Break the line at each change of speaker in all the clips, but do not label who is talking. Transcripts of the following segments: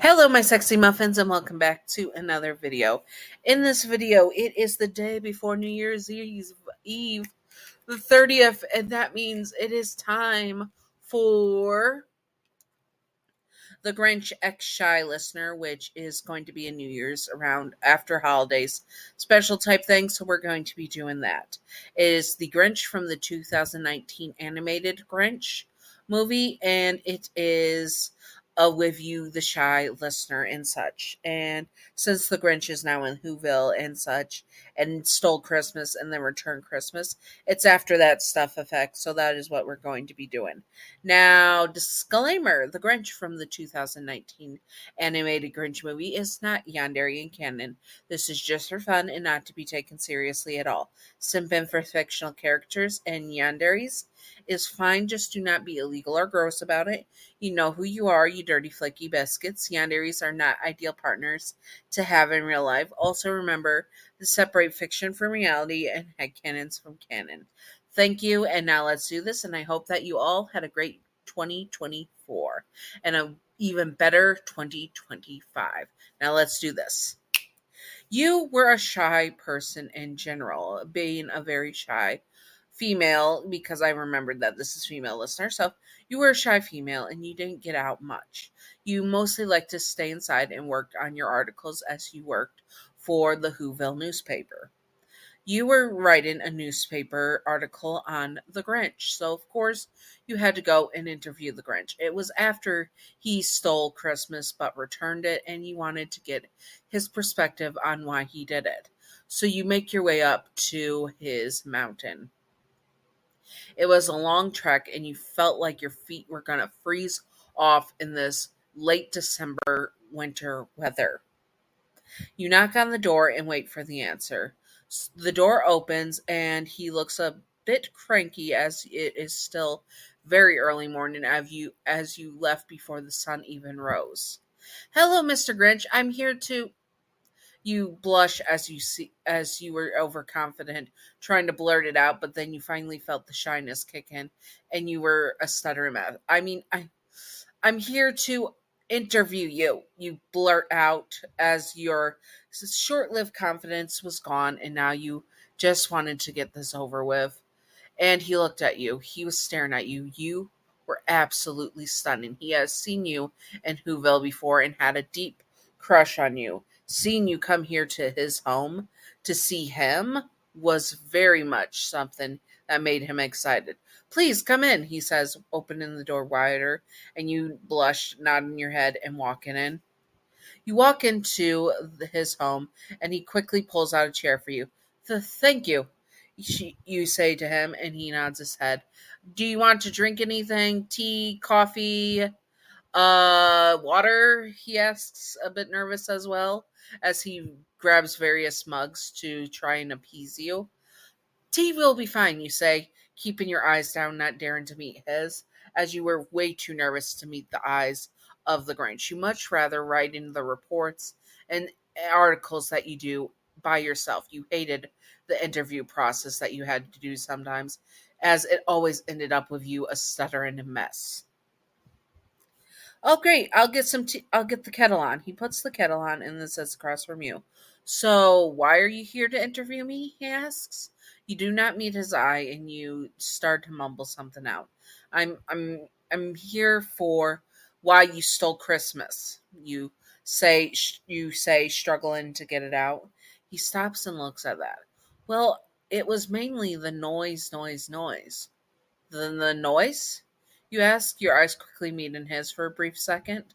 Hello, my sexy muffins, and welcome back to another video. In this video, it is the day before New Year's Eve, the 30th, and that means it is time for the Grinch X Shy listener, which is going to be a New Year's around after holidays special type thing. So we're going to be doing that. It is the Grinch from the 2019 animated Grinch movie, and it is with you, the shy listener, and such. And since the Grinch is now in Whoville and such, and stole Christmas and then returned Christmas, it's after that stuff effect. So that is what we're going to be doing. Now, disclaimer, the Grinch from the 2019 animated Grinch movie is not Yandere in canon. This is just for fun and not to be taken seriously at all. Simping for fictional characters and Yanderes is fine, just do not be illegal or gross about it. You know who you are, you dirty flaky biscuits. Yanderes are not ideal partners to have in real life. Also remember to separate fiction from reality and headcanons from canon. Thank you, and now let's do this, and I hope that you all had a great 2024 and a even better 2025. Now let's do this. You were a shy person in general, being a very shy female, because I remembered that this is female listener. So you were a shy female and you didn't get out much. You mostly liked to stay inside and worked on your articles as you worked for the Whoville newspaper. You were writing a newspaper article on the Grinch, so of course you had to go and interview the Grinch. It was after he stole Christmas but returned it, and you wanted to get his perspective on why he did it. So you make your way up to his mountain. It was a long trek, and you felt like your feet were going to freeze off in this late December winter weather. You knock on the door and wait for the answer. The door opens and he looks a bit cranky as it is still very early morning as you left before the sun even rose. "Hello, Mr. Grinch. I'm here to." You blush as you were overconfident, trying to blurt it out, but then you finally felt the shyness kick in, and you were a stuttering mouth. I'm here to interview you," you blurt out as your short lived confidence was gone, and now you just wanted to get this over with. And he looked at you. He was staring at you. You were absolutely stunning. He has seen you in Whoville before and had a deep crush on you. Seeing you come here to his home to see him was very much something that made him excited. "Please come in," he says, opening the door wider, and you blush, nodding your head and walking in. You walk into his home, and he quickly pulls out a chair for you. "Thank you," you say to him, and he nods his head. "Do you want to drink anything? Tea, coffee, water?" he asks, a bit nervous as well, as he grabs various mugs to try and appease you. "Tea will be fine," you say, keeping your eyes down, not daring to meet his, as you were way too nervous to meet the eyes of the Grinch. You much rather write in the reports and articles that you do by yourself. You hated the interview process that you had to do sometimes, as it always ended up with you a stuttering mess. "Oh, great. I'll get some tea. I'll get the kettle on." He puts the kettle on and then sits across from you. "So, why are you here to interview me?" he asks. You do not meet his eye, and you start to mumble something out. I'm here for why you stole Christmas." You say, struggling to get it out. He stops and looks at that. "Well, it was mainly the noise. The noise?" you ask, your eyes quickly meet in his for a brief second.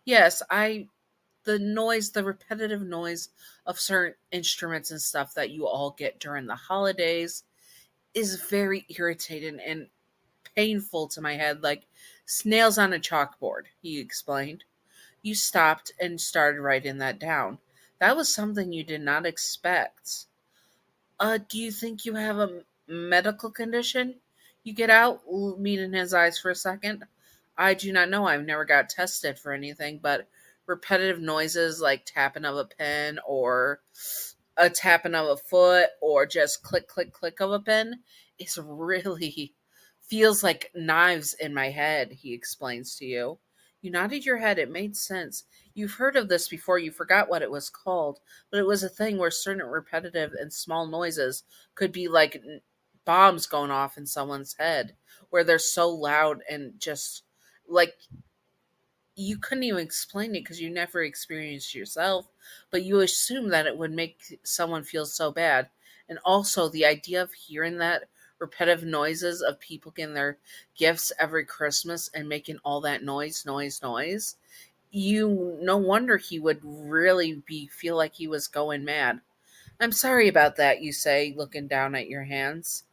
"Yes, the repetitive noise of certain instruments and stuff that you all get during the holidays is very irritating and painful to my head, like snails on a chalkboard," he explained. You stopped and started writing that down. That was something you did not expect. Do you think you have a medical condition?" You get out, meeting his eyes for a second. "I do not know. I've never got tested for anything, but repetitive noises like tapping of a pen or a tapping of a foot or just click, click, click of a pen is really feels like knives in my head," he explains to you. You nodded your head. It made sense. You've heard of this before. You forgot what it was called, but it was a thing where certain repetitive and small noises could be like bombs going off in someone's head, where they're so loud and just like you couldn't even explain it because you never experienced yourself, but you assume that it would make someone feel so bad. And also, the idea of hearing that repetitive noises of people getting their gifts every Christmas and making all that noise, you no wonder he would really be feel like he was going mad. I'm sorry about that, you say, looking down at your hands.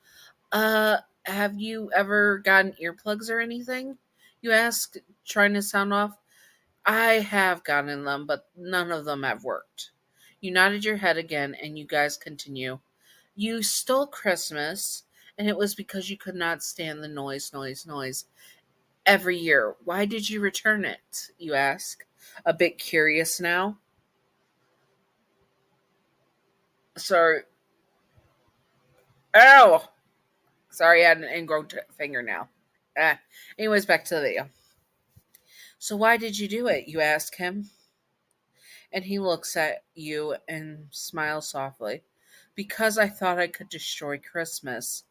Uh, have you ever gotten earplugs or anything? You ask, trying to sound off. I have gotten them, but none of them have worked. You nodded your head again, and you guys continue. You stole Christmas, and it was because you could not stand the noise every year. Why did you return it? You ask, a bit curious now. Sorry. Ow! Sorry, I had an ingrown fingernail. Ah. Anyways, back to the video. So why did you do it? You ask him. And he looks at you and smiles softly. Because I thought I could destroy Christmas.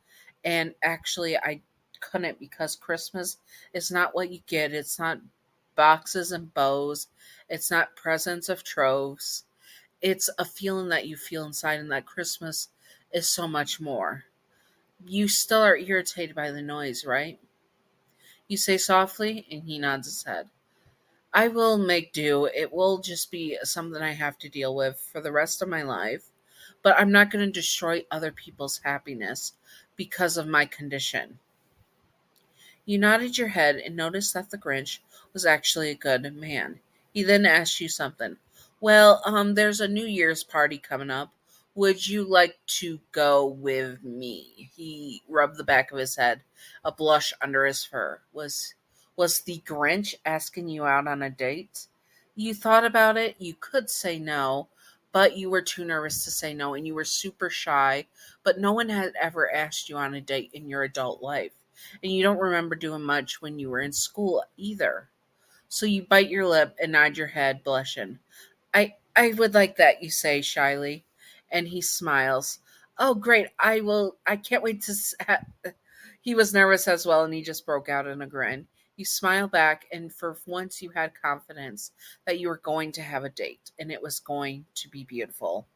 And actually, I couldn't, because Christmas is not what you get. It's not boxes and bows. It's not presents of troves. It's a feeling that you feel inside, and that Christmas is so much more. You still are irritated by the noise, right? You say softly, and he nods his head. I will make do. It will just be something I have to deal with for the rest of my life. But I'm not going to destroy other people's happiness because of my condition. You nodded your head and noticed that the Grinch was actually a good man. He then asked you something. Well, there's a New Year's party coming up. Would you like to go with me? He rubbed the back of his head, a blush under his fur. Was the Grinch asking you out on a date? You thought about it. You could say no, but you were too nervous to say no, and you were super shy. But no one had ever asked you on a date in your adult life, and you don't remember doing much when you were in school either. So you bite your lip and nod your head, blushing. I would like that, you say shyly, and he smiles. Oh, great! I will. I can't wait to. He was nervous as well, and he just broke out in a grin. You smile back, and for once you had confidence that you were going to have a date, and it was going to be beautiful.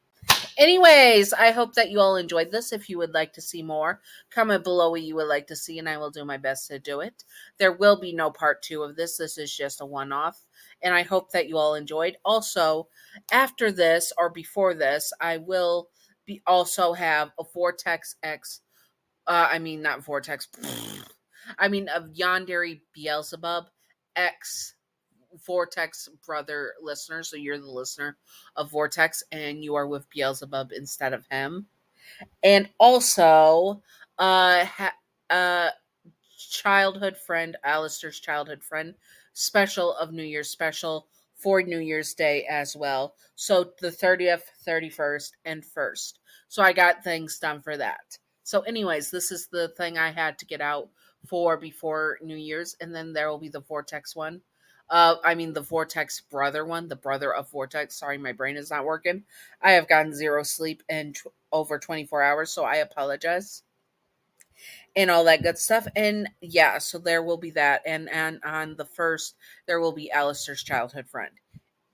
Anyways, I hope that you all enjoyed this. If you would like to see more, comment below what you would like to see, and I will do my best to do it. There will be no part two of this. This is just a one off, and I hope that you all enjoyed. Also, after this or before this, I will be also have a Vortex X. I mean, not Vortex. I mean, of Yandere Beelzebub X Vortex brother listener. So you're the listener of Vortex, and you are with Beelzebub instead of him. And also, ha- uh, childhood friend, Alistair's childhood friend, special of New Year's special for New Year's Day as well. So the 30th, 31st, and 1st. So I got things done for that. So, anyways, this is the thing I had to get out for before New Year's, and then there will be the Vortex one. I mean, the Vortex brother one, the brother of Vortex. Sorry, my brain is not working. I have gotten zero sleep in over 24 hours, so I apologize and all that good stuff. And yeah, so there will be that. And on the 1st, there will be Alistair's childhood friend.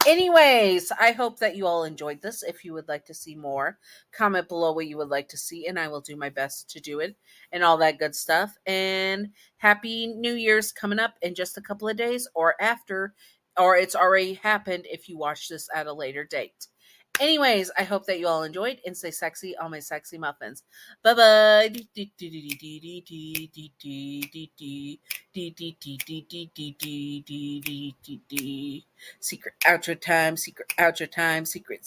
Anyways, I hope that you all enjoyed this. If you would like to see more, comment below what you would like to see, and I will do my best to do it and all that good stuff. And happy New Year's coming up in just a couple of days or after, or it's already happened if you watch this at a later date. Anyways, I hope that you all enjoyed, and stay sexy on my sexy muffins. Bye bye. Secret outro time, secret outro time, secret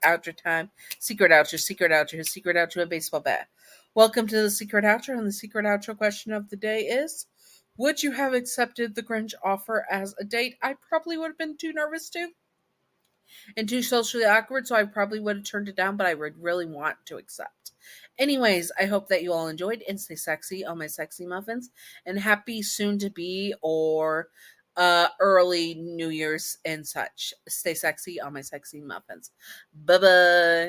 outro time, secret outro, secret outro, a baseball bat. Welcome to the secret outro, and the secret outro question of the day is: would you have accepted the Grinch offer as a date? I probably would have been too nervous to and too socially awkward, so I probably would have turned it down, but I would really want to accept. Anyways, I hope that you all enjoyed, and stay sexy on my sexy muffins, and happy soon to be or early New Year's and such. Stay sexy on my sexy muffins. Bye bye.